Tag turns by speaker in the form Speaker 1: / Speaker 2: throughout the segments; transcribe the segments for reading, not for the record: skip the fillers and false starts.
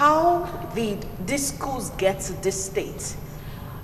Speaker 1: how these schools get to this state.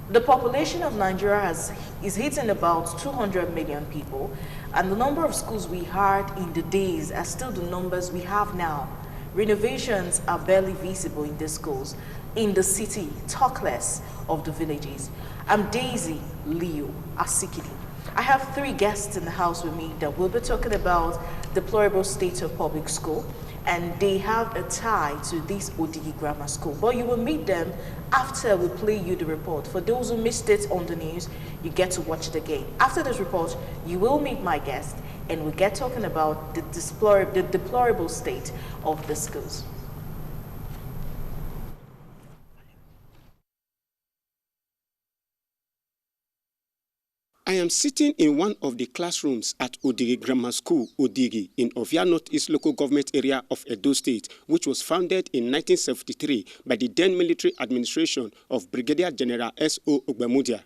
Speaker 1: The population of Nigeria is hitting about 200 million people, and the number of schools we had in the days are still the numbers we have now. Renovations are barely visible in the schools, in the city, talk less of the villages. I'm Daisy Leo Asikidi. I have 3 guests in the house with me that will be talking about Deplorable State of Public School, and they have a tie to this Odigi Grammar School. But you will meet them after we play you the report. For those who missed it on the news, you get to watch it again. After this report, you will meet my guest, and we get talking about the deplorable state of the schools.
Speaker 2: I am sitting in one of the classrooms at Odigi Grammar School, Odigi, in Ovia Northeast local government area of Edo State, which was founded in 1973 by the then military administration of Brigadier General S.O. Ogbemudia.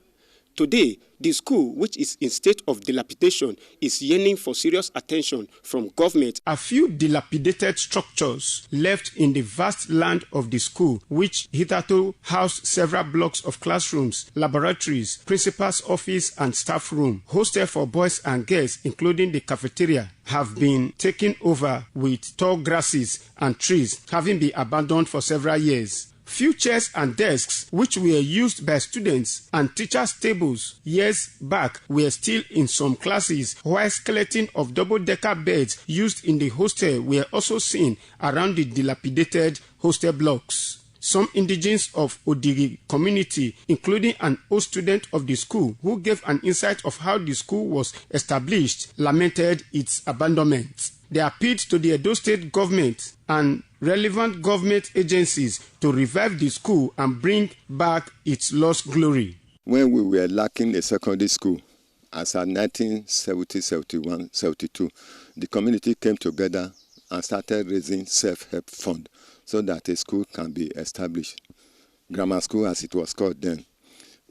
Speaker 2: Today, the school, which is in state of dilapidation, is yearning for serious attention from government. A few dilapidated structures left in the vast land of the school, which hitherto housed several blocks of classrooms, laboratories, principal's office and staff room, hostel for boys and girls, including the cafeteria, have been taken over with tall grasses and trees, having been abandoned for several years. Few chairs and desks, which were used by students and teachers' tables years back, were still in some classes, while skeleton of double-decker beds used in the hostel were also seen around the dilapidated hostel blocks. Some indigents of Odigi community, including an old student of the school who gave an insight of how the school was established, lamented its abandonment. They appealed to the Edo State government and relevant government agencies to revive the school and bring back its lost glory.
Speaker 3: When we were lacking a secondary school, as at 1970, 71, 72, the community came together and started raising self-help fund so that a school can be established. Grammar school, as it was called then.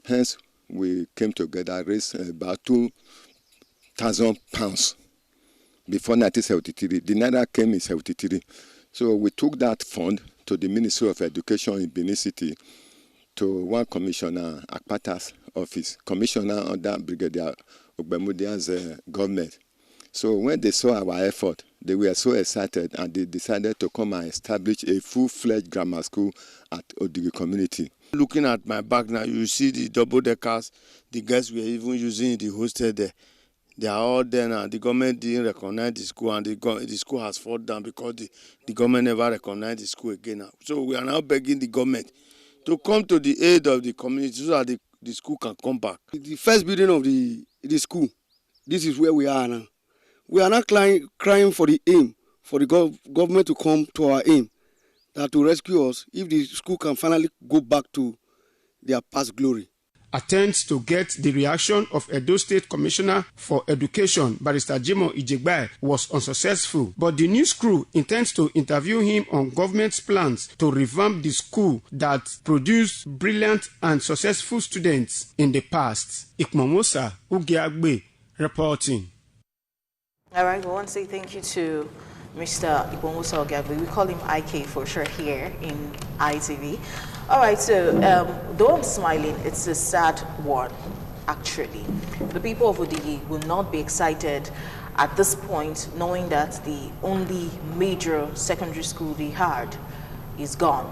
Speaker 3: Hence, we came together, raised about £2,000 before 1973. The Naira came in 73. So we took that fund to the Ministry of Education in Benin City, to one commissioner, Akpata's office, commissioner under Brigadier Ogbemudia's government. So when they saw our effort, they were so excited and they decided to come and establish a full-fledged grammar school at Odigi community.
Speaker 4: Looking at my back now, you see the double-deckers, the guys were even using the hostel there. They are all there now. The government didn't recognize the school, and the school has fallen down because the government never recognized the school again now. So we are now begging the government to come to the aid of the community so that the school can come back.
Speaker 5: The first building of the school, this is where we are now. We are not crying for the aim, for the government to come to our aim, that to rescue us if the school can finally go back to their past glory.
Speaker 2: Attempts to get the reaction of Edo State Commissioner for Education, Barrister Jimo Ijegbai, was unsuccessful, but the news crew intends to interview him on government's plans to revamp the school that produced brilliant and successful students in the past. Ikmomosa Ugiagbe reporting.
Speaker 1: All right, we want to say thank you to Mr. Ikmomosa Ugiagbe. We call him IK for short here in ITV. All right, so though I'm smiling, it's a sad one, actually. The people of Odigi will not be excited at this point, knowing that the only major secondary school they had is gone.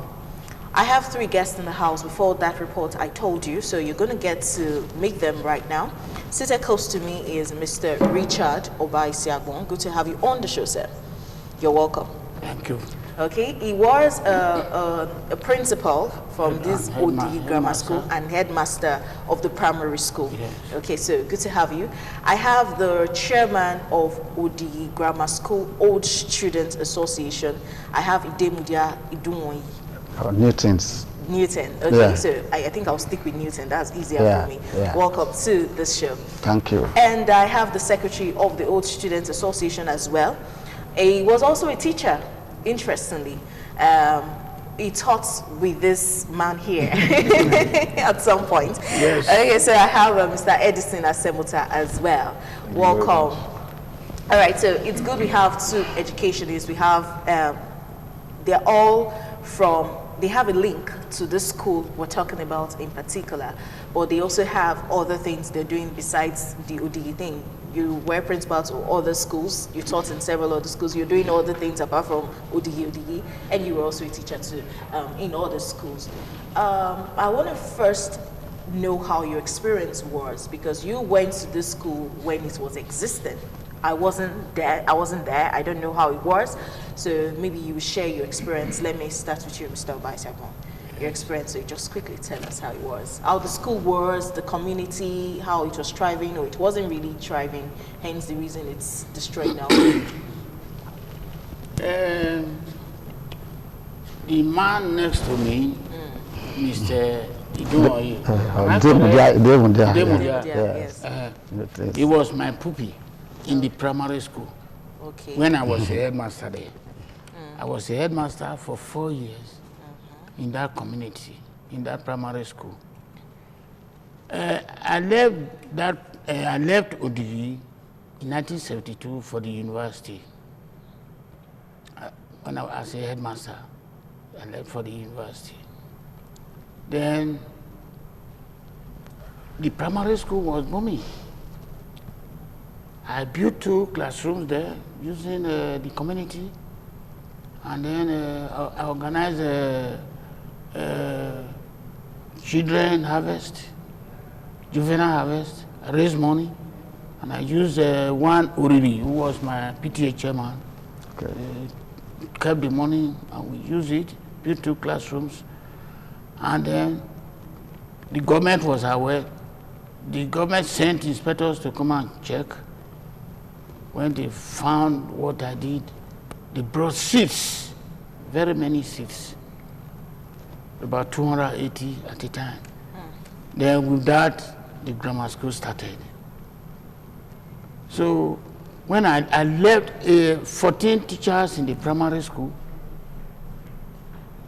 Speaker 1: I have 3 guests in the house before that report I told you, so you're going to get to meet them right now. Seated close to me is Mr. Richard Obaisiagbon. Good to have you on the show, sir. You're welcome.
Speaker 6: Thank you.
Speaker 1: Okay, he was a principal from this Odigi Grammar School and headmaster of the primary school.
Speaker 6: Yes.
Speaker 1: Okay, so good to have you. I have the chairman of Odigi Grammar School Old Students Association. I have Idemudia Idunwoyi. Newton. Okay, yeah. So I think I'll stick with Newton. That's easier for me. Yeah. Welcome to this show.
Speaker 6: Thank you.
Speaker 1: And I have the secretary of the Old Students Association as well. He was also a teacher. Interestingly, he taught with this man here at some point. Yes. Okay, so I have Mr. Edison Asemuta as well. Welcome. All right, so it's good we have 2 educationists. We have, they're all from they have a link to this school we're talking about in particular, but they also have other things they're doing besides the ODE thing. You were principal to other schools, you taught in several other schools, you're doing other things apart from ODE, and you were also a teacher too in other schools. I want to first know how your experience was, because you went to this school when it was existing. I wasn't there, I don't know how it was, so maybe you share your experience. Let me start with you, Mr. Obaisakon. Your experience, so you just quickly tell us how it was. How the school was, the community, how it was thriving, or it wasn't really thriving, hence the reason it's destroyed now.
Speaker 6: The man next to me, Mr. Yes. He was my puppy in the primary school.
Speaker 1: Okay.
Speaker 6: When I was a headmaster there. I was a headmaster for 4 years in that community, in that primary school. I left ODE in 1972 for the university. When I was a headmaster, I left for the university. Then the primary school was booming. I built 2 classrooms there using the community, and then I organized children harvest, juvenile harvest. I raised money, and I used one Uriri, who was my PTA chairman, kept the money, and we used it, built 2 classrooms. And then the government was aware. The government sent inspectors to come and check. When they found what I did, they brought seats, very many seats, about 280 at a time. Then with that, the grammar school started. So when I left 14 teachers in the primary school,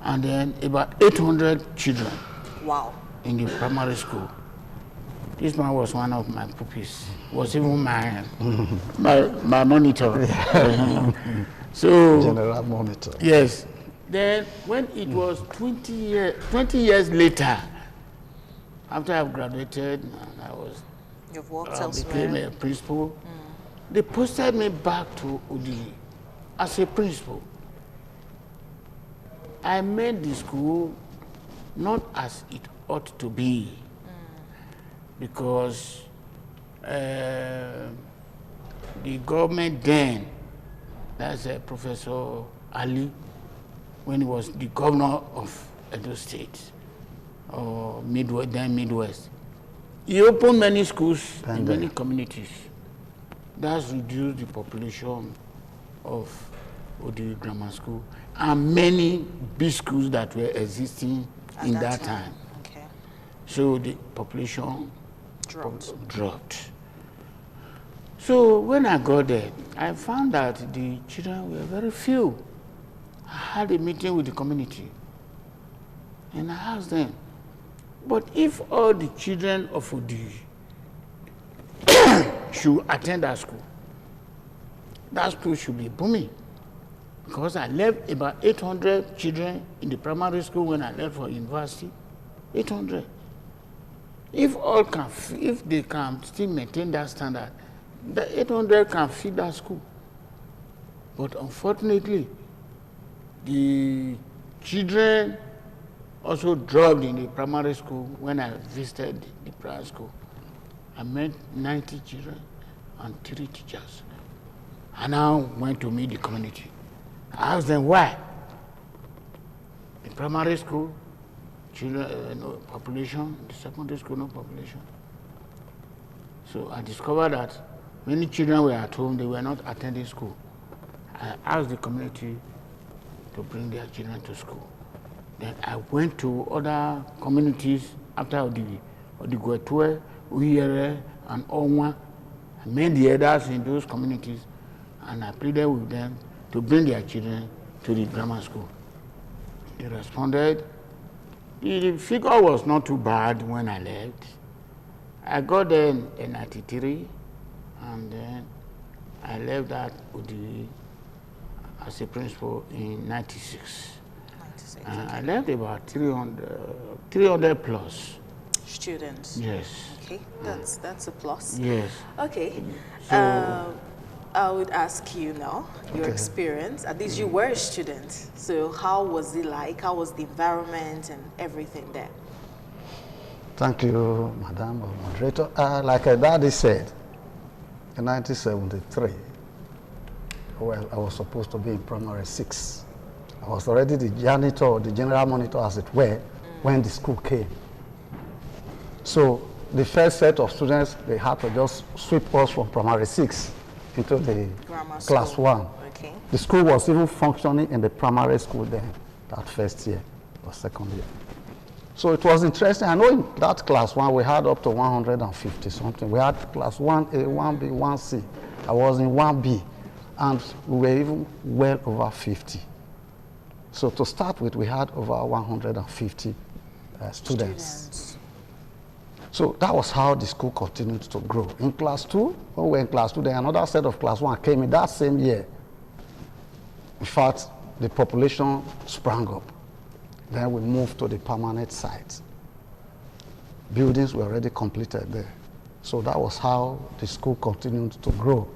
Speaker 6: and then about 800 children.
Speaker 1: Wow.
Speaker 6: In the primary school. This man was one of my puppies. Was even my monitor. So
Speaker 7: general monitor.
Speaker 6: Yes. Then when it was 20 years later, after I've graduated and I was
Speaker 1: You've worked
Speaker 6: became a principal, they posted me back to ODE as a principal. I made the school not as it ought to be, because the government then, that's Professor Ali, when he was the governor of Edo State, or Midwest, he opened many schools in many communities. That's reduced the population of ODE Grammar School and many big schools that were existing in that time.
Speaker 1: Okay.
Speaker 6: So the population dropped. So when I got there, I found that the children were very few. I had a meeting with the community, and I asked them, but if all the children of ODE should attend that school should be booming. Because I left about 800 children in the primary school when I left for university. 800. If they can still maintain that standard, the 800 can feed that school. But unfortunately, the children also dropped in the primary school when I visited the primary school. I met 90 children and 3 teachers. I now went to meet the community. I asked them why. In primary school, children, no population, the secondary school, no population. So I discovered that many children were at home, they were not attending school. I asked the community to bring their children to school. Then I went to other communities after Odigwetwe, Uyere, and Onwa. I met the elders in those communities, and I pleaded with them to bring their children to the grammar school. They responded. The figure was not too bad when I left. I got there in 93, and then I left that ODE as a principal in 96.
Speaker 1: 6.
Speaker 6: I left about 300 plus.
Speaker 1: Students.
Speaker 6: Yes.
Speaker 1: Okay, that's a plus.
Speaker 6: Yes.
Speaker 1: Okay.
Speaker 6: So,
Speaker 1: I would ask you now your experience. At least you were a student. So how was it like? How was the environment and everything there?
Speaker 7: Thank you, Madam Moderator. Like Daddy said, in 1973, well, I was supposed to be in primary 6. I was already the janitor, the general monitor, as it were, when the school came. So the first set of students, they had to just sweep us from primary 6 into the class 1.
Speaker 1: Okay.
Speaker 7: The school was even functioning in the primary school then, that first year or second year. So it was interesting. I know in that class 1, we had up to 150 something. We had class 1A, 1B, 1C. I was in 1B, and we were even well over 50. So to start with, we had over 150 students. So that was how the school continued to grow. In class 2, when we were in class 2, then another set of class 1 came in that same year. In fact, the population sprang up. Then we moved to the permanent site. Buildings were already completed there. So that was how the school continued to grow.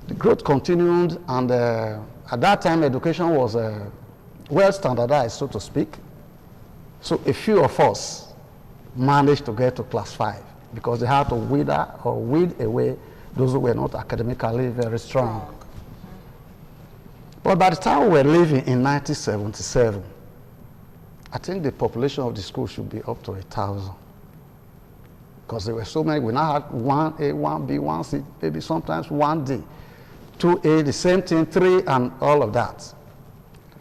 Speaker 7: The growth continued, and at that time, education was well standardized, so to speak. So a few of us managed to get to class 5 because they had to weed away those who were not academically very strong. But by the time we were leaving in 1977, I think the population of the school should be up to 1,000. Because there were so many. We now had 1A, 1B, 1C, maybe sometimes 1D, 2A, the same thing, 3, and all of that.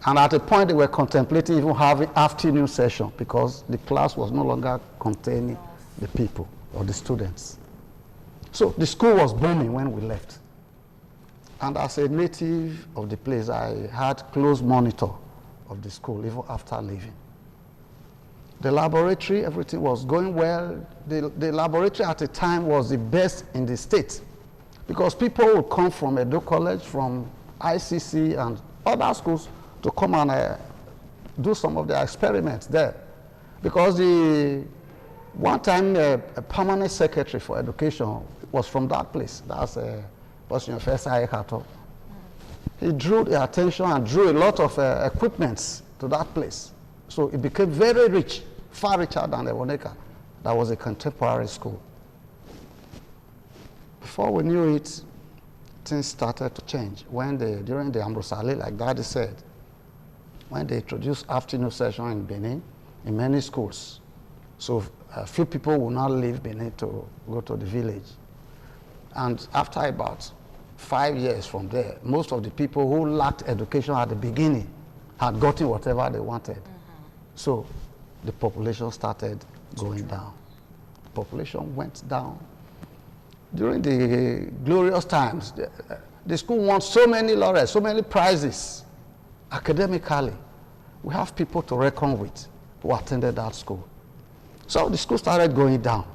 Speaker 7: And at a point, they were contemplating even having afternoon session because the class was no longer containing the people or the students. So the school was booming when we left. And as a native of the place, I had close monitor of the school even after leaving. The laboratory, everything was going well. The laboratory at the time was the best in the state because people would come from Edo College, from ICC and other schools to come and do some of their experiments there. Because the one time a permanent secretary for education was from that place. That's he drew the attention and drew a lot of equipments to that place. So it became very rich, far richer than the Woneka. That was a contemporary school. Before we knew it, things started to change. When during the Ambrosale, like Daddy said, when they introduced afternoon session in Benin, in many schools, so a few people will not leave Benin to go to the village. And after about 5 years from there, most of the people who lacked education at the beginning had gotten whatever they wanted. So the population started going down. The population went down. During the glorious times, the school won so many laurels, so many prizes academically. We have people to reckon with who attended that school. So the school started going down.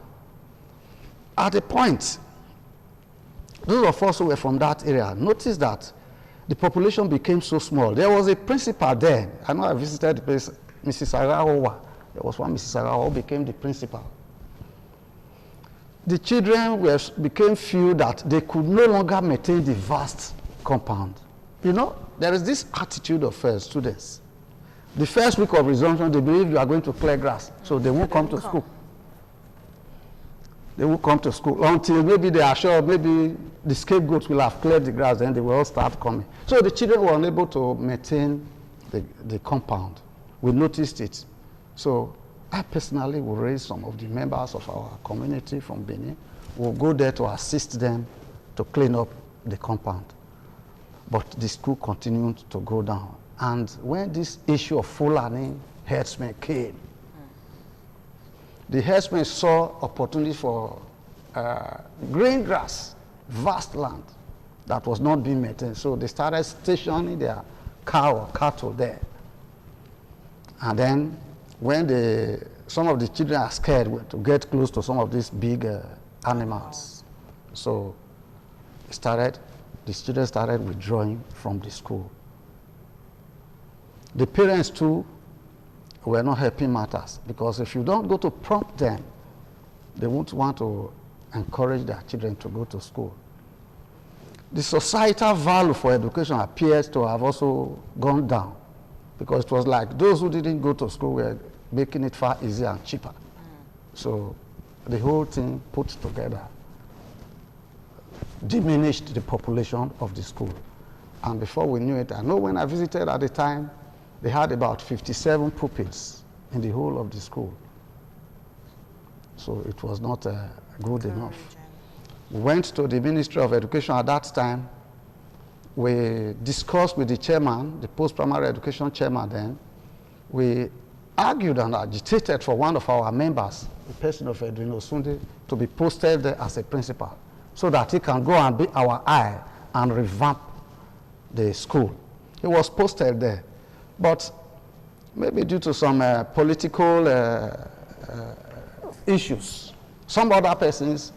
Speaker 7: At a point, those of us who were from that area noticed that the population became so small. There was a principal there. I know I visited the place, Mrs. Arahowa. There was one Mrs. Arahowa who became the principal. The children became few that they could no longer maintain the vast compound. You know, there is this attitude of students. The first week of resumption, they believe you are going to clear grass, so they won't come to school. They will come to school until maybe they are sure maybe the scapegoats will have cleared the grass, then they will all start coming. So the children were unable to maintain the compound. We noticed it. So I personally will raise some of the members of our community from Benin. We'll go there to assist them to clean up the compound. But the school continued to go down. And when this issue of Fulani herdsmen came, the herdsmen saw opportunity for green grass, vast land that was not being maintained. So they started stationing their cow or cattle there. And then when some of the children are scared to get close to some of these big animals, so the students started withdrawing from the school. The parents too were not helping matters, because if you don't go to prompt them, they won't want to encourage their children to go to school. The societal value for education appears to have also gone down, because it was like those who didn't go to school were making it far easier and cheaper. So the whole thing put together diminished the population of the school. And before we knew it, I know when I visited at the time, they had about 57 pupils in the whole of the school. So it was not good enough. We went to the Ministry of Education at that time. We discussed with the chairman, the post-primary education chairman then. We argued and agitated for one of our members, the person of Edwin Osunde, to be posted there as a principal, so that he can go and be our eye and revamp the school. He was posted there. But maybe due to some political issues, some other persons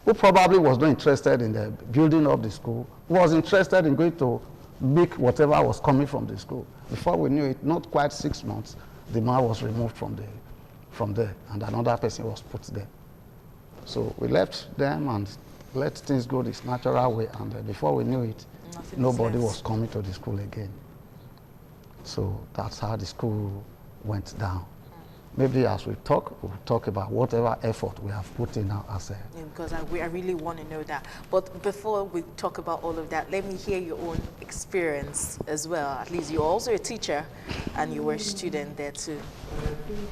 Speaker 7: who probably was not interested in the building of the school was interested in going to make whatever was coming from the school. Before we knew it, not quite 6 months, the man was removed from there, and another person was put there. So we left them and let things go this natural way, and before we knew it, nobody was coming to the school again. So that's how the school went down. Maybe as we talk, we'll talk about whatever effort we have put in now as a...
Speaker 1: Yeah, because I really want to know that. But before we talk about all of that, let me hear your own experience as well. At least you're also a teacher and you were a student there too.
Speaker 8: I think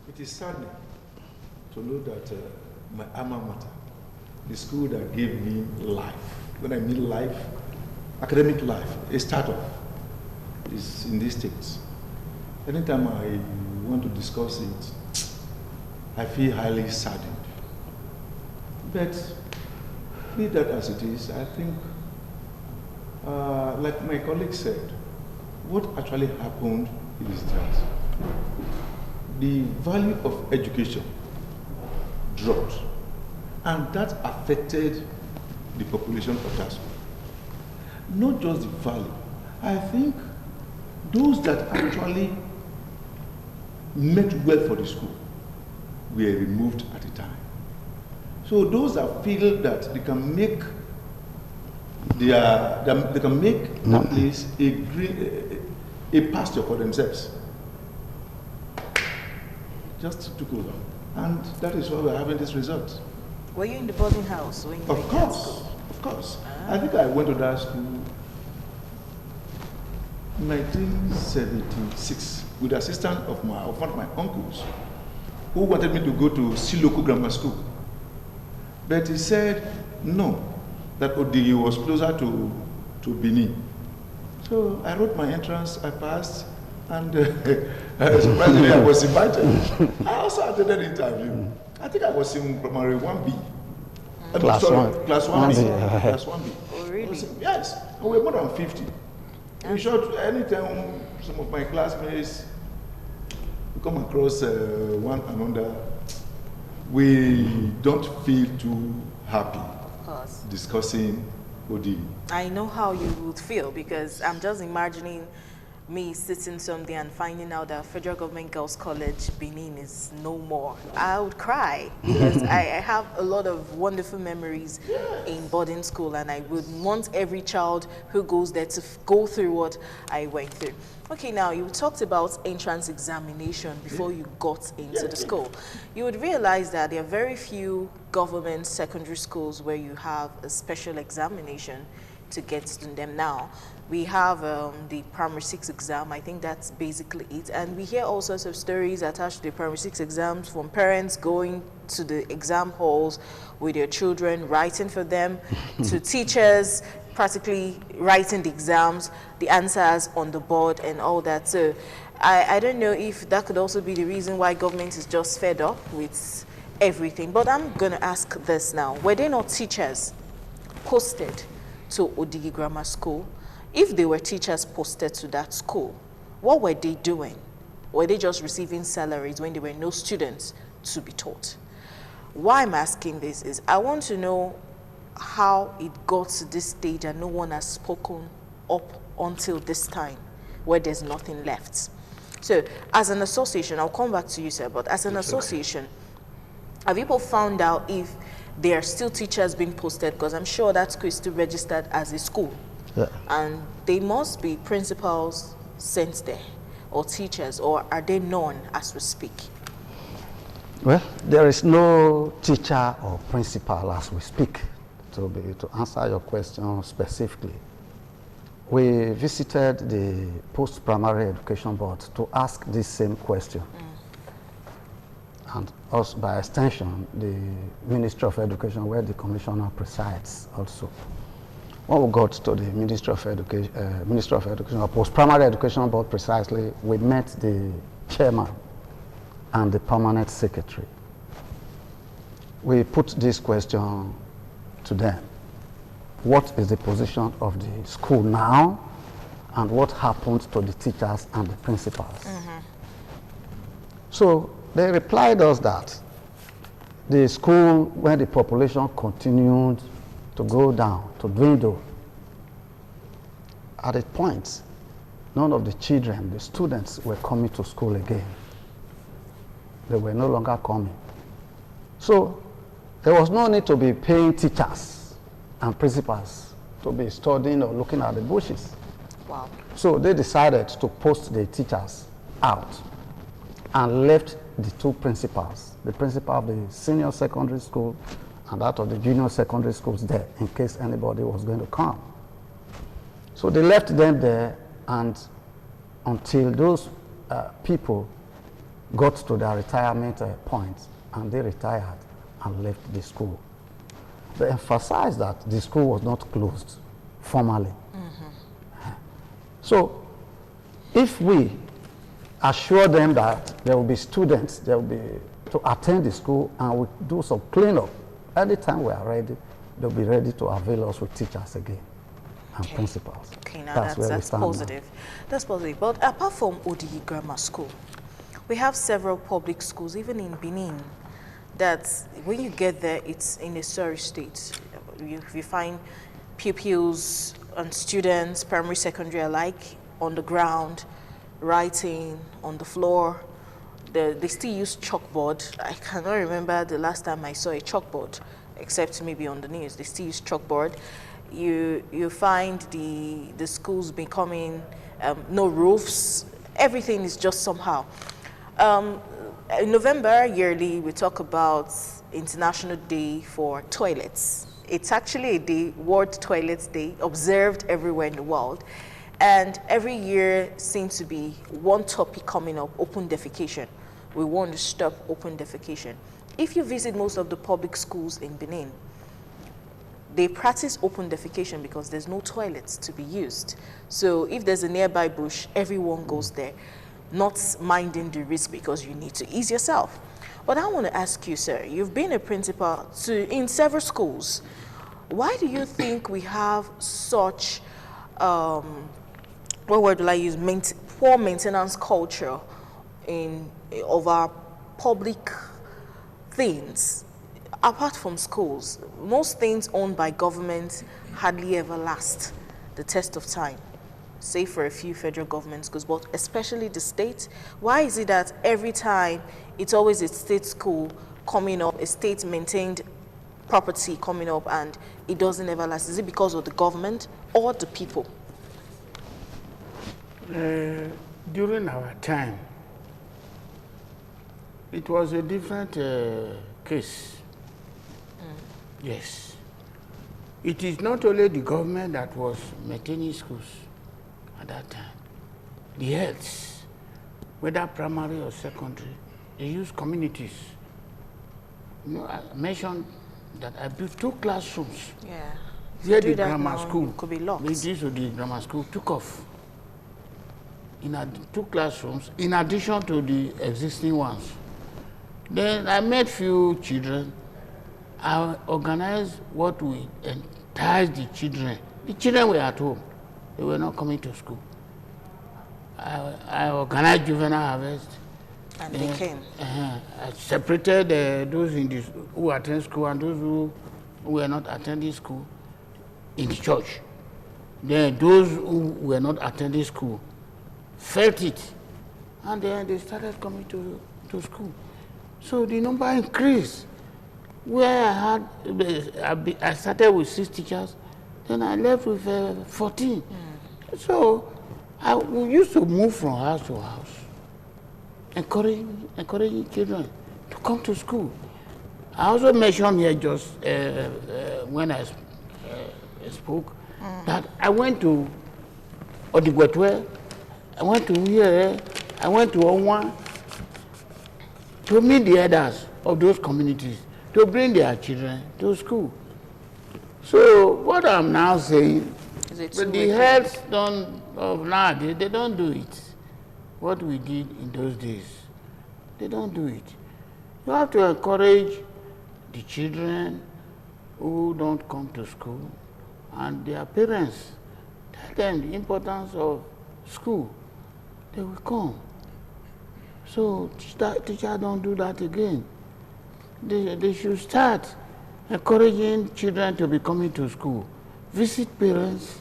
Speaker 8: it is saddening to know that my alma mater, the school that gave me life, when I mean life, academic life, a startup, is in these states. Anytime I want to discuss it, I feel highly saddened. But be that as it is, I think, like my colleague said, what actually happened is that the value of education dropped, and that affected the population of that school. Not just the value. I think those that actually meant well for the school were removed at the time. So those that feel that they can make that place a pasture for themselves just took over, and that is why we're having this result.
Speaker 1: Were you in the boarding house? When you
Speaker 8: Of course. I think I went to that school in 1976 with the assistance of one of my uncles who wanted me to go to Siloko Grammar School. But he said no, that Odigi was closer to Benin. So I wrote my entrance, I passed, and surprisingly I was invited. I also attended the interview. I think I was in primary 1B.
Speaker 7: Class 1.
Speaker 8: Class 1B. Class 1B.
Speaker 1: Oh, really?
Speaker 8: Yes, we were more than 50. In short, anytime some of my classmates come across one another, we don't feel too happy discussing OD.
Speaker 1: I know how you would feel, because I'm just imagining me sitting someday and finding out that Federal Government Girls College Benin is no more. I would cry, because I have a lot of wonderful memories in boarding school, and I would want every child who goes there to go through what I went through. Okay, now you talked about entrance examination before you got into the school. You would realize that there are very few government secondary schools where you have a special examination to get to them now. We have the primary 6 exam. I think that's basically it. And we hear all sorts of stories attached to the primary 6 exams, from parents going to the exam halls with their children, writing for them, to teachers practically writing the exams, the answers on the board and all that. So I don't know if that could also be the reason why government is just fed up with everything. But I'm going to ask this now. Were there not teachers posted to Odigi Grammar School? If they were teachers posted to that school, what were they doing? Were they just receiving salaries when there were no students to be taught? Why I'm asking this is I want to know how it got to this stage and no one has spoken up until this time. where there's nothing left. So as an association, I'll come back to you, sir, but as an association, have people found out if there are still teachers being posted? Because I'm sure that school is still registered as a school.
Speaker 7: Yeah.
Speaker 1: And they must be principals sent there, or teachers, or are they known as we speak?
Speaker 7: Well, there is no teacher or principal as we speak. To answer your question specifically, we visited the Post-Primary Education Board to ask this same question. And also, by extension, the Ministry of Education, where the Commissioner presides also. When we got to the Ministry of Education, or Post-Primary Education Board precisely, we met the chairman and the permanent secretary. We put this question to them. What is the position of the school now, and what happened to the teachers and the principals? So they replied us that the school, when the population continued to go down, to dwindle, at a point, none of the children, the students, were coming to school again. They were no longer coming. So there was no need to be paying teachers and principals to be studying or looking at the bushes.
Speaker 1: Wow.
Speaker 7: So they decided to post the teachers out and left the two principals, the principal of the senior secondary school and that of the junior secondary schools there, in case anybody was going to come. So they left them there, and until those people got to their retirement point, and they retired and left the school. They emphasized that the school was not closed formally. So if we assure them that there will be students, there will be to attend the school, and we do some cleanup, anytime we are ready, they'll be ready to avail us with teachers again and principals.
Speaker 1: Okay, now
Speaker 7: that's
Speaker 1: positive. That's positive. But apart from Odigi Grammar School, we have several public schools, even in Benin, that when you get there, it's in a sorry state. You find pupils and students, primary, secondary alike, on the ground, writing on the floor. They still use chalkboard. I cannot remember the last time I saw a chalkboard, except maybe on the news. They still use chalkboard. You find the schools becoming no roofs. Everything is just somehow. In November yearly, we talk about International Day for Toilets. It's actually a day, World Toilets Day, observed everywhere in the world. And every year seems to be one topic coming up, open defecation. We want to stop open defecation. If you visit most of the public schools in Benin, they practice open defecation because there's no toilets to be used. So if there's a nearby bush, everyone goes there, not minding the risk because you need to ease yourself. But I want to ask you, sir, you've been a principal in several schools. Why do you think we have such, what word will I use, poor maintenance culture of our public things? Apart from schools, most things owned by government hardly ever last the test of time, save for a few federal government schools, but especially the state. Why is it that every time it's always a state school coming up, a state maintained property coming up, and it doesn't ever last? Is it because of the government or the people?
Speaker 6: During our time, it was a different case. Yes. It is not only the government that was maintaining schools at that time. The health, whether primary or secondary, they use communities. You know, I mentioned that I built 2 classrooms.
Speaker 1: Yeah.
Speaker 6: Here the grammar school,
Speaker 1: could be locked.
Speaker 6: this of the grammar school took off. In 2 classrooms, in addition to the existing ones. Then I met few children. I organized what we enticed the children. The children were at home. They were not coming to school. I organized juvenile harvest.
Speaker 1: And they came.
Speaker 6: I separated those who attend school and those who were not attending school in the church. Then those who were not attending school, felt it, and then they started coming to school. So the number increased. Where I started with 6 teachers, then I left with 14. So we used to move from house to house, encouraging children to come to school. I also mentioned here just when I spoke that I went to Odigwetwe, I went to Uyere, I went to Onwa to meet the elders of those communities to bring their children to school. So what I'm now saying, but the heads of nowadays, they don't do it. What we did in those days, they don't do it. You have to encourage the children who don't come to school and their parents. Tell them the importance of school. They will come. So teachers don't do that again. They should start encouraging children to be coming to school. Visit parents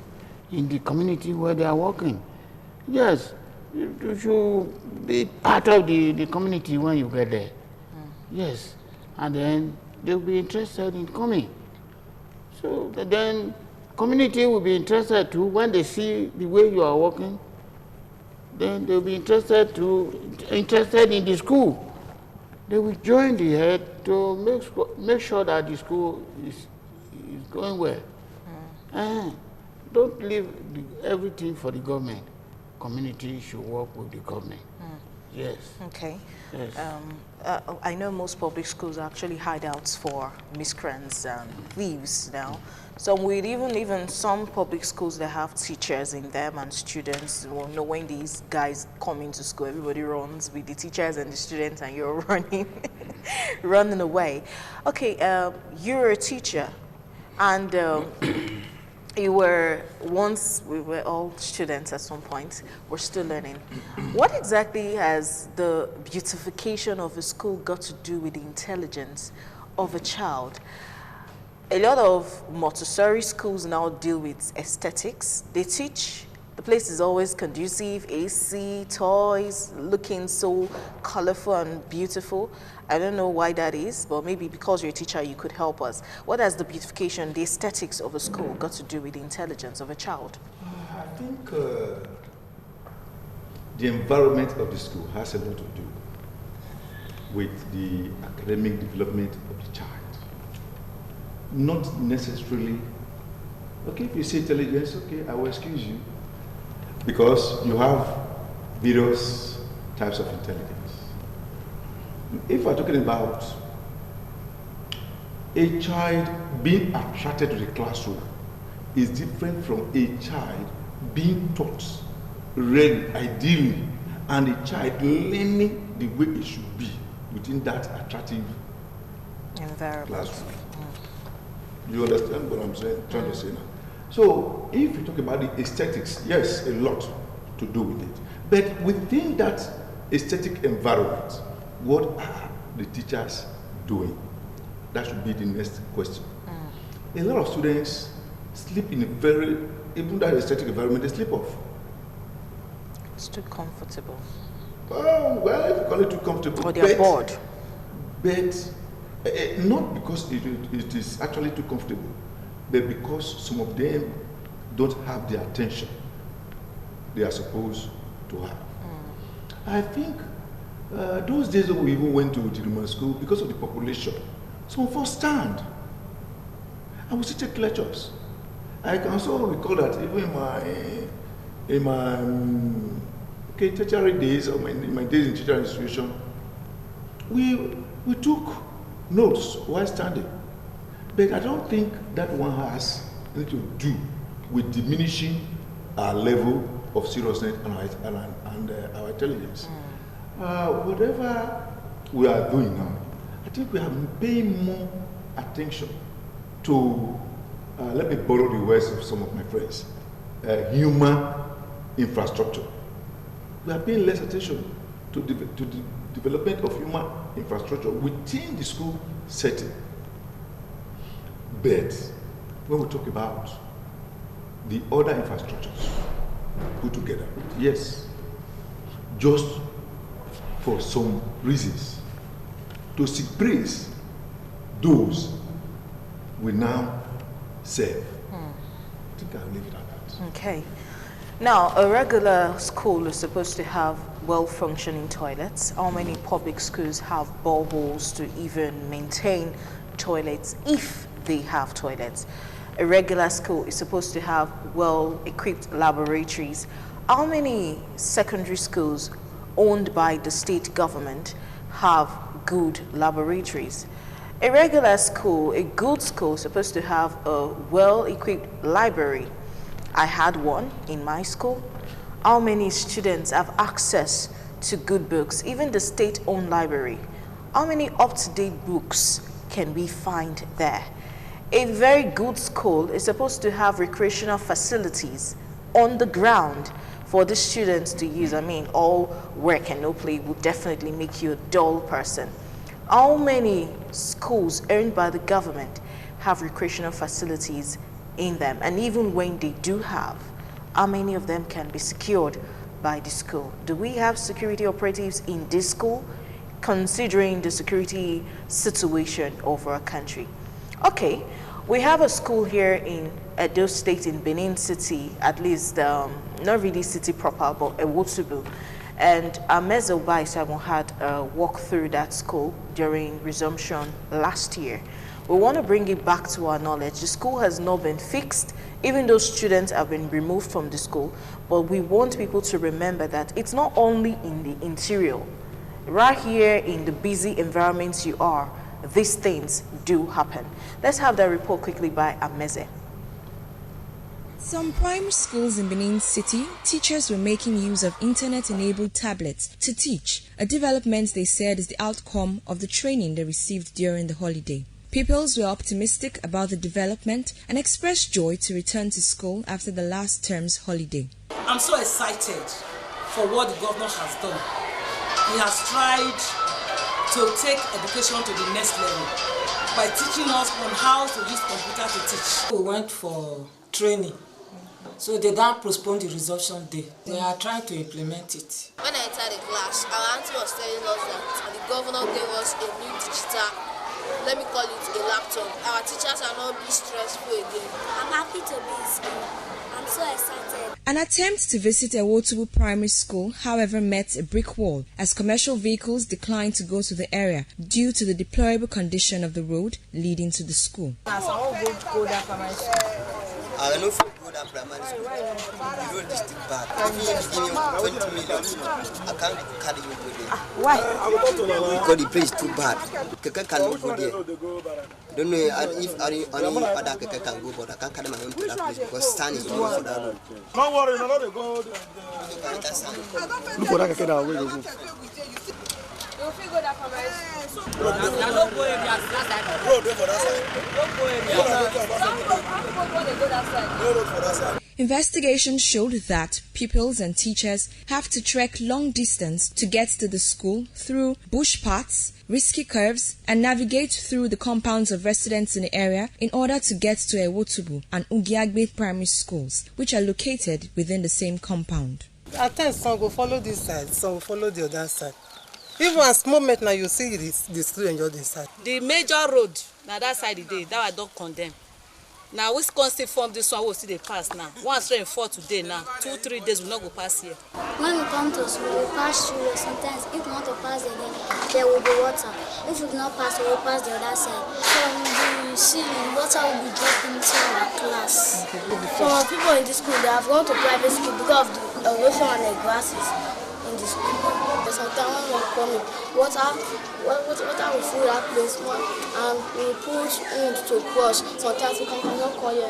Speaker 6: in the community where they are working. Yes, you should be part of the community when you get there. Yes, and then they'll be interested in coming. So then community will be interested too when they see the way you are working. Then they'll be interested in the school. They will join the head to make sure that the school is going well. Don't leave everything for the government. Community should work with the government. Yes.
Speaker 1: Okay.
Speaker 6: Yes.
Speaker 1: I know most public schools are actually hideouts for miscreants and thieves now. Some with even some public schools that have teachers in them and students. Well, know when these guys come into school, everybody runs with the teachers and the students, and you're running away. Okay, you're a teacher, and we were all students at some point. We're still learning. What exactly has the beautification of a school got to do with the intelligence of a child? A lot of Montessori schools now deal with aesthetics. They teach, the place is always conducive, AC, toys, looking so colorful and beautiful. I don't know why that is, but maybe because you're a teacher, you could help us. What has the beautification, the aesthetics of a school got to do with the intelligence of a child?
Speaker 8: I think the environment of the school has a lot to do with the academic development of the child. Not necessarily, okay, if you say intelligence, okay, I will excuse you, because you have various types of intelligence. If we're talking about a child being attracted to the classroom is different from a child being taught, read ideally, and a child learning the way it should be within that attractive classroom. You understand what I'm saying, trying to say now? So if you talk about the aesthetics, yes, a lot to do with it. But within that aesthetic environment, what are the teachers doing? That should be the next question. A lot of students sleep in a very, even that aesthetic environment, they sleep off.
Speaker 1: It's too comfortable.
Speaker 8: Oh, well, if you call it too comfortable.
Speaker 1: Or they're bored.
Speaker 8: But not because it is actually too comfortable, but because some of them don't have the attention they are supposed to have. I think those days when we even went to Tiruma school, because of the population, some of us stand. And we still take lectures. I can also recall that even in my tertiary days, or in my days in teacher institution, we took notes while standing. But I don't think that one has anything to do with diminishing our level of seriousness and our intelligence. Whatever we are doing now, I think we are paying more attention to, let me borrow the words of some of my friends, human infrastructure. We are paying less attention to the development of human infrastructure within the school setting. But when we talk about the other infrastructures put together, yes, just for some reasons to seek praise, those we now serve. I think I'll leave it at that.
Speaker 1: Okay. Now, a regular school is supposed to have well-functioning toilets. How many public schools have boreholes to even maintain toilets if they have toilets? A regular school is supposed to have well-equipped laboratories. How many secondary schools owned by the state government have good laboratories? A regular school, a good school, is supposed to have a well-equipped library. I had one in my school. How many students have access to good books, even the state-owned library? How many up-to-date books can we find there? A very good school is supposed to have recreational facilities on the ground for the students to use. I mean, all work and no play would definitely make you a dull person. How many schools owned by the government have recreational facilities in them? And even when they do have, how many of them can be secured by the school? Do we have security operatives in this school, considering the security situation of our country? Okay, we have a school here in Edo State in Benin City, at least not really city proper, but Ewotubu. And Ameze Obaisagon had a walk through that school during resumption last year. We want to bring it back to our knowledge. The school has not been fixed, even though students have been removed from the school, but we want people to remember that it's not only in the interior. Right here in the busy environments you are, these things do happen. Let's have that report quickly by Ameze.
Speaker 9: Some primary schools in Benin City, teachers were making use of internet-enabled tablets to teach, a development they said is the outcome of the training they received during the holiday. Pupils were optimistic about the development and expressed joy to return to school after the last term's holiday.
Speaker 10: I'm so excited for what the governor has done. He has tried to take education to the next level by teaching us on how to use computer to teach. We went for training, so they don't postpone the resumption day. They are trying to implement it.
Speaker 11: When I entered the class, our auntie was telling us that the governor gave us a new digital, let me call it a laptop. Our teachers are not be stressful again.
Speaker 12: I'm happy to be in school. I'm so excited.
Speaker 9: An attempt to visit Ewotubu Primary School, however, met a brick wall as commercial vehicles declined to go to the area due to the deplorable condition of the road leading to the school.
Speaker 13: I know for go that primary school, the road is still bad. If you give me 20 million, I can't carry you go there.
Speaker 9: Why?
Speaker 13: Because the place is too bad. Keke cannot go there. I don't know if any other keke can go, but I can't carry my own to that place because sun is going for that road.
Speaker 14: Don't worry, no, they go.
Speaker 5: Look for that keke that way go.
Speaker 9: Investigations showed that pupils and teachers have to trek long distance to get to the school through bush paths, risky curves, and navigate through the compounds of residents in the area in order to get to Ewotubu and Ugiagbe primary schools, which are located within the same compound.
Speaker 15: At times, some will follow this side, some will follow the other side. Even at moment now, you see the students on this side.
Speaker 10: The major road, now that side the day, that I don't condemn. Now we constantly form this one, we see they pass now. Once rain fall today now, 2-3 days we not go pass here.
Speaker 12: When we come to school, we pass through. Sometimes if we want to pass again, there will be water. If we do not pass, we will pass the other side. So you see, the water will be dropping into our class. Some people in this school, they have gone to private school because of the erosion and the grasses in the school. Sometimes when we come in, water will fill that place more, and we push wood to cross. Sometimes we cannot call it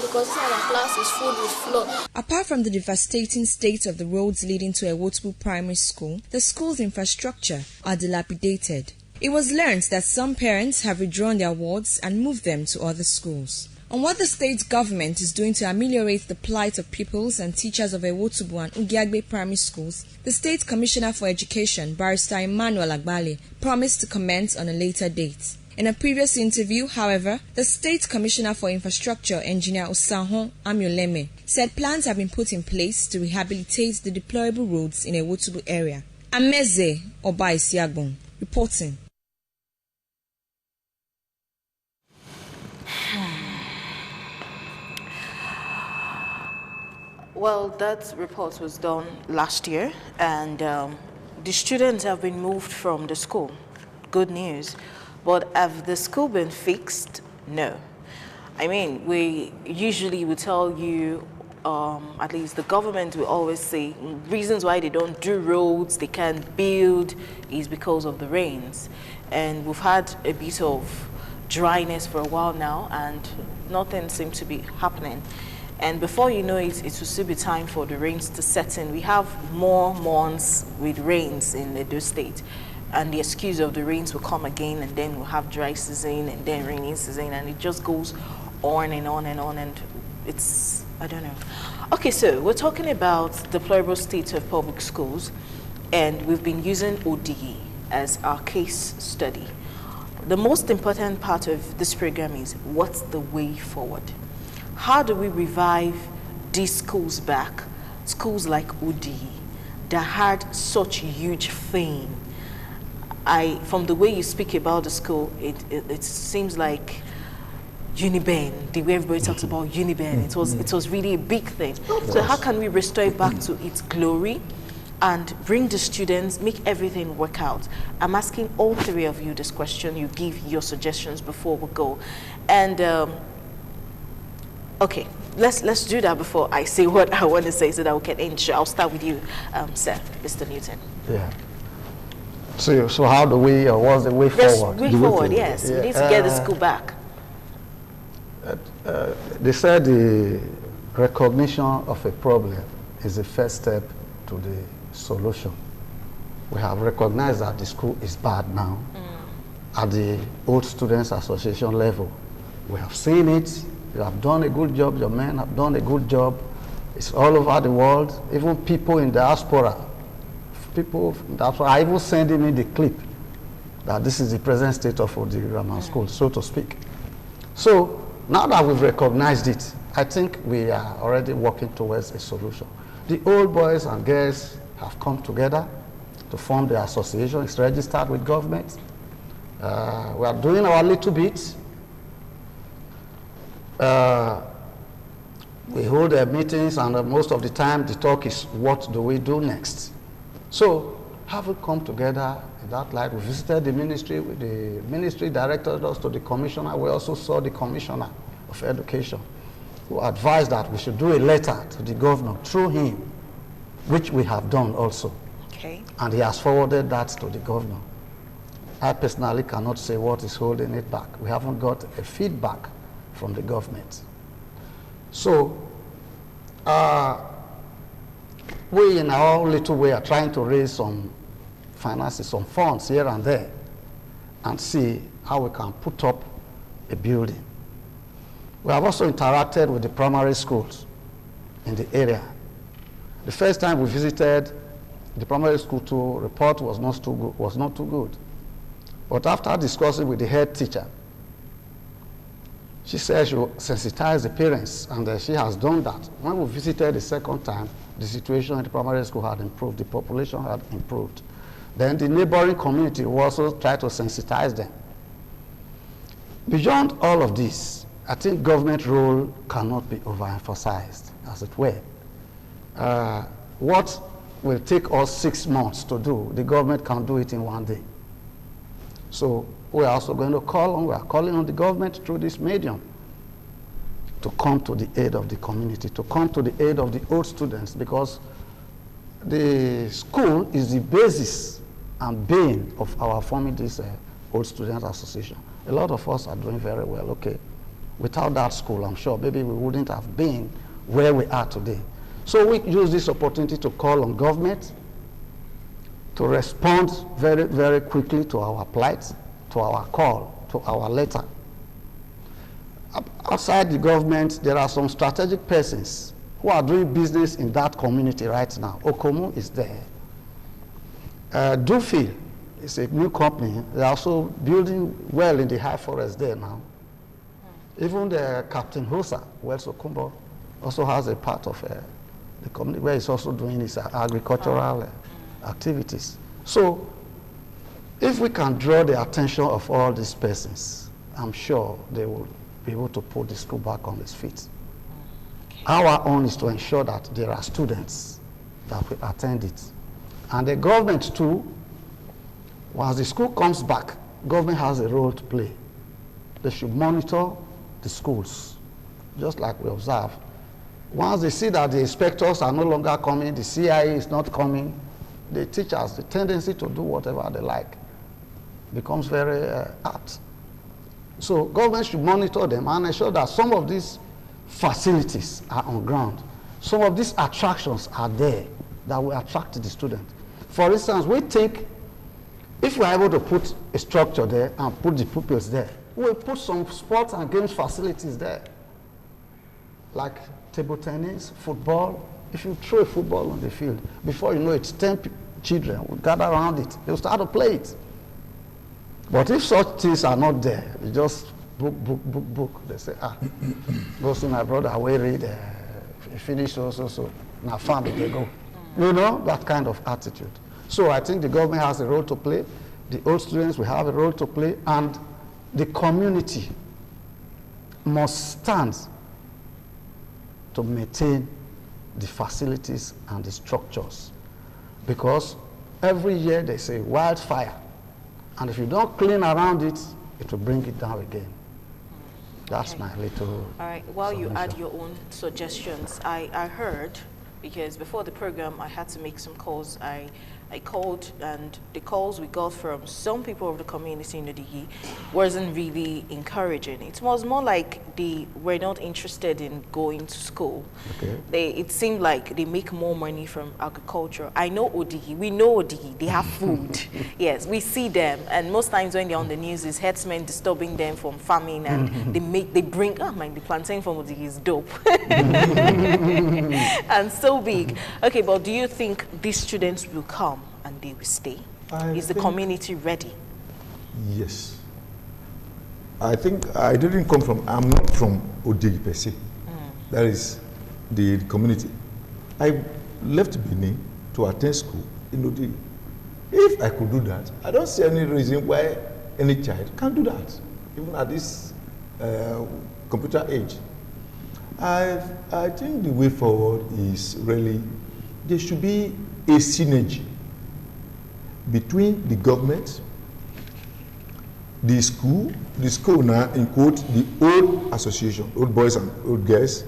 Speaker 12: because our class is full with flood.
Speaker 9: Apart from the devastating state of the roads leading to Ewotubu Primary School, the school's infrastructure are dilapidated. It was learned that some parents have withdrawn their wards and moved them to other schools. On what the state government is doing to ameliorate the plight of pupils and teachers of Ewotubu and Ugiagbe primary schools, the State Commissioner for Education, Barrister Emmanuel Agbale, promised to comment on a later date. In a previous interview, however, the State Commissioner for Infrastructure, Engineer Osahon Amioleme, said plans have been put in place to rehabilitate the deplorable roads in Ewotubu area. Ameze Obaisiagbon reporting.
Speaker 1: Well, that report was done last year, and the students have been moved from the school. Good news. But have the school been fixed? No. I mean, we usually will tell you, at least the government will always say, reasons why they don't do roads, they can't build, is because of the rains. And we've had a bit of dryness for a while now, and nothing seems to be happening. And before you know it, it will still be time for the rains to set in. We have more months with rains in Edo State. And the excuse of the rains will come again, and then we'll have dry season, and then rainy season, and it just goes on and on and on, and it's, I don't know. Okay, so we're talking about the deplorable state of public schools, and we've been using ODE as our case study. The most important part of this program is, what's the way forward? How do we revive these schools back, schools like ODE, that had such huge fame? From the way you speak about the school, it seems like Uniben, the way everybody talks about Uniben, it was really a big thing. So how can we restore it back to its glory and bring the students, make everything work out? I'm asking all three of you this question. You give your suggestions before we go. And okay, let's do that before I say what I want to say so that we can end. Sure, I'll start with you, sir, Mr. Newton.
Speaker 7: Yeah. So how do we, or what's the way forward?
Speaker 1: Way forward, yes. We need to get the school back.
Speaker 7: They said the recognition of a problem is the first step to the solution. We have recognized that the school is bad now at the Old Students Association level. We have seen it. You have done a good job. Your men have done a good job. It's all over the world. Even people in diaspora. I even sending me the clip that this is the present state of the grammar school, so to speak. So now that we've recognized it, I think we are already working towards a solution. The old boys and girls have come together to form the association. It's registered with government. We are doing our little bit. We hold meetings, and most of the time the talk is, what do we do next? So, have we come together in that light? We visited the ministry, the ministry directed us to the commissioner. We also saw the commissioner of education, who advised that we should do a letter to the governor through him, which we have done also.
Speaker 1: Okay.
Speaker 7: And he has forwarded that to the governor. I personally cannot say what is holding it back. We haven't got a feedback from the government. So, we in our little way are trying to raise some finances, some funds here and there, and see how we can put up a building. We have also interacted with the primary schools in the area. The first time we visited the primary school, to report was not too good. But after discussing with the head teacher, she said she will sensitize the parents, and she has done that. When we visited the second time, the situation in the primary school had improved, the population had improved. Then the neighboring community will also try to sensitize them. Beyond all of this, I think government role cannot be overemphasized, as it were. What will take us 6 months to do, the government can do it in 1 day. So we are also going to we are calling on the government through this medium to come to the aid of the community, to come to the aid of the old students, because the school is the basis and bane of our forming this Old Students Association. A lot of us are doing very well, okay. Without that school, I'm sure maybe we wouldn't have been where we are today. So we use this opportunity to call on government to respond very, very quickly to our plight, to our call, to our letter. Outside the government, there are some strategic persons who are doing business in that community right now. Okomu is there. Dufil It's a new company. They're also building well in the high forest there now. Even the Captain Hosa, Wells Okumbo, also has a part of the community where he's also doing his agricultural activities. So if we can draw the attention of all these persons, I'm sure they will be able to put the school back on its feet. Our own is to ensure that there are students that will attend it. And the government too, once the school comes back, government has a role to play. They should monitor the schools, just like we observe. Once they see that the inspectors are no longer coming, the CIA is not coming, the teachers, the tendency to do whatever they like becomes very apt. So government should monitor them and ensure that some of these facilities are on ground. Some of these attractions are there that will attract the student. For instance, we think if we're able to put a structure there and put the pupils there, we'll put some sports and games facilities there, like table tennis, football. If you throw a football on the field, before you know it, 10 children will gather around it. They'll start to play it. But if such things are not there, you just book. They say, go see my brother, we read, finish so. Now family, they go. You know, that kind of attitude. So I think the government has a role to play. The old students will have a role to play, and the community must stand to maintain the facilities and the structures. Because every year they say wildfire, and if you don't clean around it, it will bring it down again. That's my little
Speaker 1: All right, while
Speaker 7: submission.
Speaker 1: you add your own suggestions, I heard, because before the program I had to make some calls, I called, and the calls we got from some people of the community in Odigi wasn't really encouraging. It was more like they were not interested in going to school. Okay. It seemed like they make more money from agriculture. I know Odigi, we know Odigi, they have food. Yes, we see them, and most times when they're on the news, it's herdsmen disturbing them from farming, and they bring, the plantain from Odigi is dope. And so big. Okay, but do you think these students will come and they will stay? Is the community ready?
Speaker 8: Yes. I think I'm not from Odigi per se. That is the community. I left Benin to attend school in Odigi. If I could do that, I don't see any reason why any child can't do that, even at this computer age. I think the way forward is really, there should be a synergy between the government, the school now, in quote, the old association, old boys and old girls,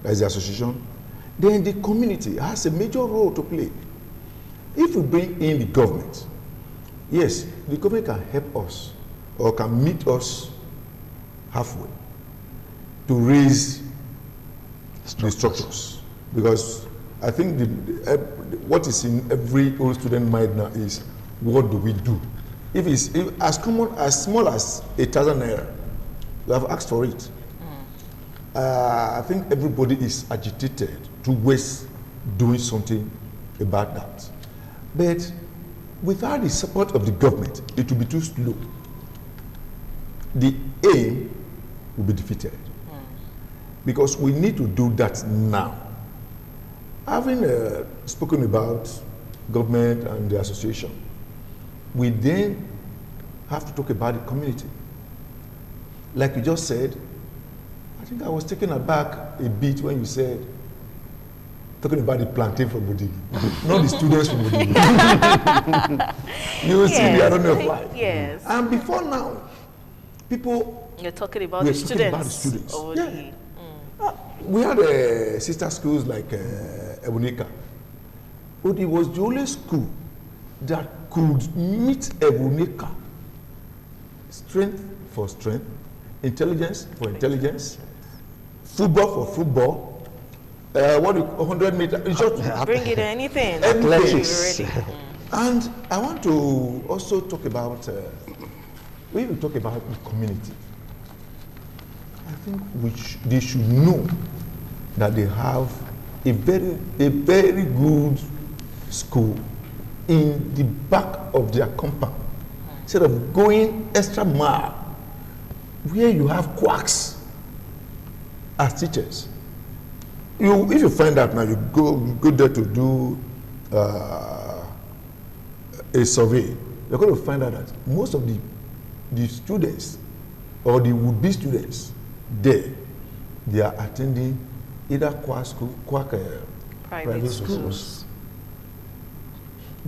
Speaker 8: as the association, then the community has a major role to play. If we bring in the government, yes, the government can help us or can meet us halfway to raise the structures, because I think what is in every old student mind now is, what do we do? If as small as 1,000 naira, we have asked for it. I think everybody is agitated towards doing something about that. But without the support of the government, it will be too slow. The aim will be defeated. Because we need to do that now. Having spoken about government and the association, we then have to talk about the community. Like you just said, I think I was taken aback a bit when you said, talking about the plantain from Odigi, not the students from Odigi. You will see the irony of life.
Speaker 1: Yes.
Speaker 8: And before now, people...
Speaker 1: You're talking about the students.
Speaker 8: Yeah. We had sister schools like Ebunika. Odi was the only school that could meet Ebunika. Strength for strength, intelligence for intelligence, football for football, 100 meters.
Speaker 1: Bring it anything.
Speaker 8: Athletics. And I want to also talk about, when we talk about the community, I think they should know that they have a very good school in the back of their compound.
Speaker 14: instead of going extra mile, where you have quacks as teachers. If you find out now, you go there to do a survey, you're going to find out that most of the students or the would-be students there, they are attending either private schools,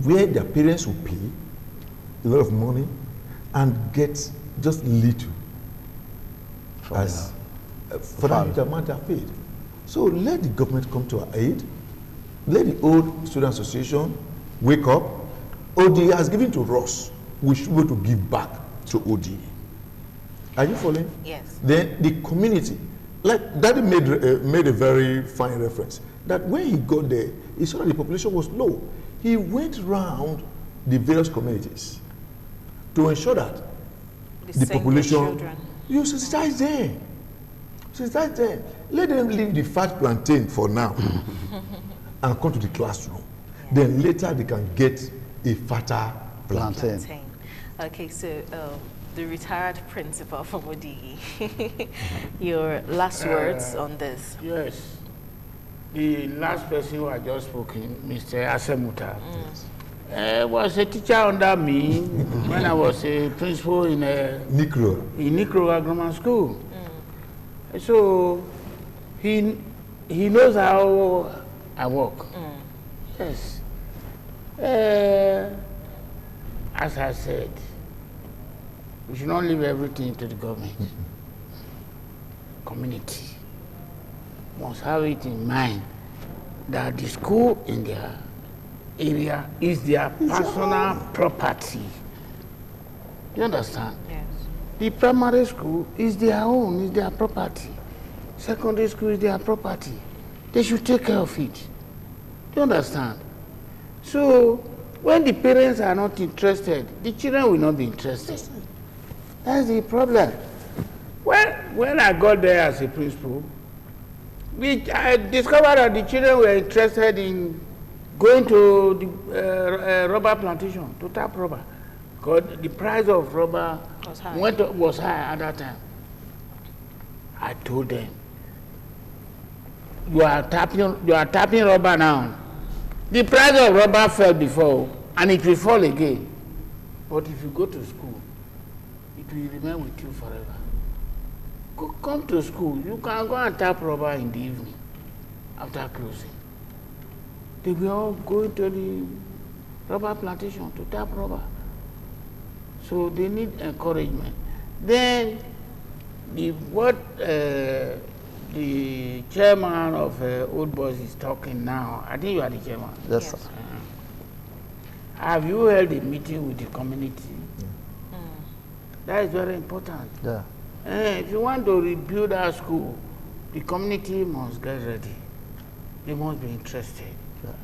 Speaker 14: where their parents will pay a lot of money and get just little as for that amount they are paid. So let the government come to our aid. Let the old student association wake up. ODE has given to us. We should be able to give back to ODE. Are you following?
Speaker 1: Yes.
Speaker 14: Then the community, like Daddy made a very fine reference, that when he got there, he saw that the population was low. He went round the various communities to ensure that the population, you sensitize them. Sensitize them. Let them leave the fat plantain for now and come to the classroom. Yeah. Then later they can get a fatter plantain.
Speaker 1: Okay, so the retired principal from ODE, your last words on this?
Speaker 6: Yes. The last person who had just spoken, Mr. Asemuta, was a teacher under me when I was a principal in Nikro Grammar School. So he knows how I work. Yes. As I said, we should not leave everything to the government. Community must have it in mind that the school in their area is their personal property. You understand? Yes. The primary school is their own, is their property. Secondary school is their property. They should take care of it. You understand? So when the parents are not interested, the children will not be interested. That's the problem. When I got there as a principal, I discovered that the children were interested in going to the rubber plantation, to tap rubber, because the price of rubber was high at that time. I told them, you are tapping rubber now. The price of rubber fell before, and it will fall again. But if you go to school, it will remain with you forever. Come to school, you can go and tap rubber in the evening after closing. They will all go to the rubber plantation to tap rubber. So they need encouragement. Then the chairman of Old Boys is talking now. I think you are the chairman.
Speaker 7: Yes, sir.
Speaker 6: Have you held a meeting with the community? That is very important.
Speaker 7: Yeah.
Speaker 6: If you want to rebuild our school, the community must get ready. They must be interested. Yeah.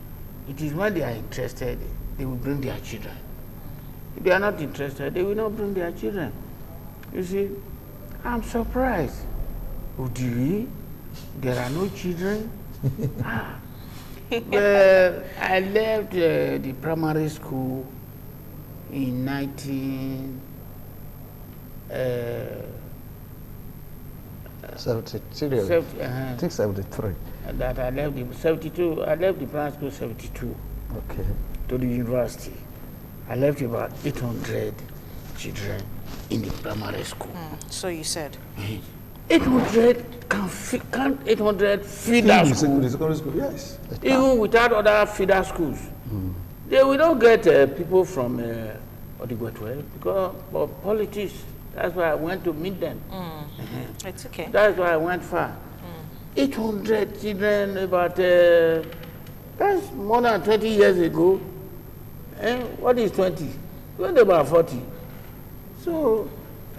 Speaker 6: It is when they are interested, they will bring their children. If they are not interested, they will not bring their children. You see, I'm surprised. Udiri, there are no children. Well, I left the primary school in
Speaker 7: 73. I think 73.
Speaker 6: That I left the 72. I left the primary school 72.
Speaker 7: Okay.
Speaker 6: To the university. I left about 800 children in the primary school.
Speaker 1: So you said.
Speaker 6: 800 can 800 feeder schools.
Speaker 14: The secondary school, yes.
Speaker 6: Even without other feeder schools. They will not get people from Odigwetwe because of politics. That's why I went to meet them.
Speaker 1: It's okay.
Speaker 6: That's why I went far. 800 children, about that's more than 20 years ago. What is 20? What about 40? So,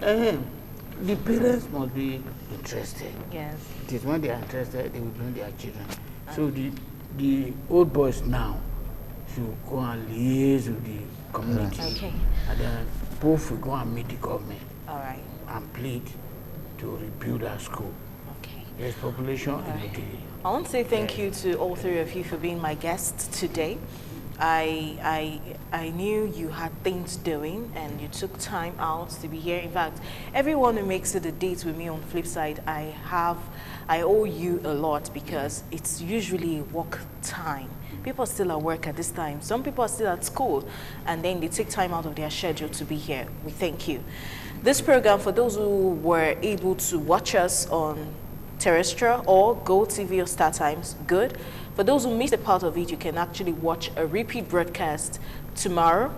Speaker 6: the parents must be interested.
Speaker 1: Yes.
Speaker 6: It is when they are interested, they will bring their children. So the old boys now should go and liaise with the community.
Speaker 1: Okay.
Speaker 6: And then both will go and meet the government.
Speaker 1: All right.
Speaker 6: And plead to rebuild our school.
Speaker 1: Okay.
Speaker 6: There's population in the
Speaker 1: I want to say thank you to all three of you for being my guests today. I knew you had things doing and you took time out to be here. In fact, everyone who makes it a date with me on Fliiside, I owe you a lot because it's usually work time. People are still at work at this time. Some people are still at school, and then they take time out of their schedule to be here. We thank you. This program, for those who were able to watch us on terrestrial or Go TV or Star Times, good. For those who missed a part of it, you can actually watch a repeat broadcast tomorrow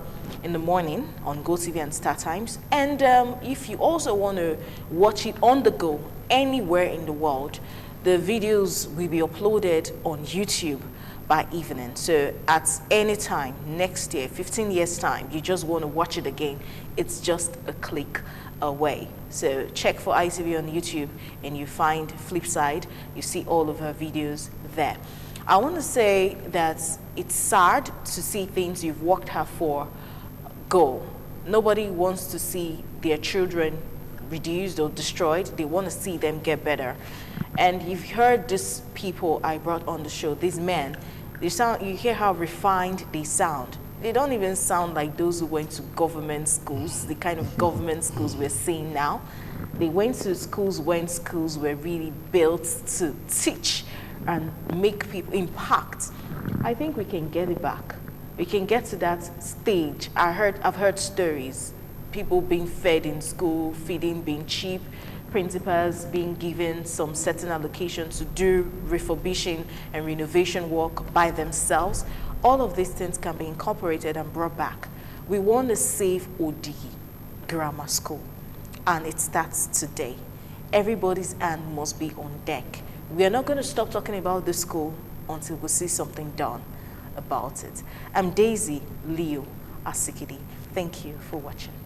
Speaker 1: in the morning on Go TV and Star Times. And if you also want to watch it on the go anywhere in the world, the videos will be uploaded on YouTube by evening. So at any time next year, 15 years time, you just want to watch it again, it's just a click away. So check for ITV on YouTube and you find Fliiside. You see all of her videos there. I want to say that it's sad to see things you've worked hard for go. Nobody wants to see their children reduced or destroyed. They want to see them get better. And you've heard these people I brought on the show, these men, you hear how refined they sound. They don't even sound like those who went to government schools, the kind of government schools we're seeing now. They went to schools when schools were really built to teach and make people impact. I think we can get it back. We can get to that stage. I've heard stories, people being fed in school, feeding being cheap, principals being given some certain allocation to do refurbishing and renovation work by themselves. All of these things can be incorporated and brought back. We want to save Odigi Grammar School, and it starts today. Everybody's hand must be on deck. We are not going to stop talking about the school until we see something done about it. I'm Daisy Leo Asikidi. Thank you for watching.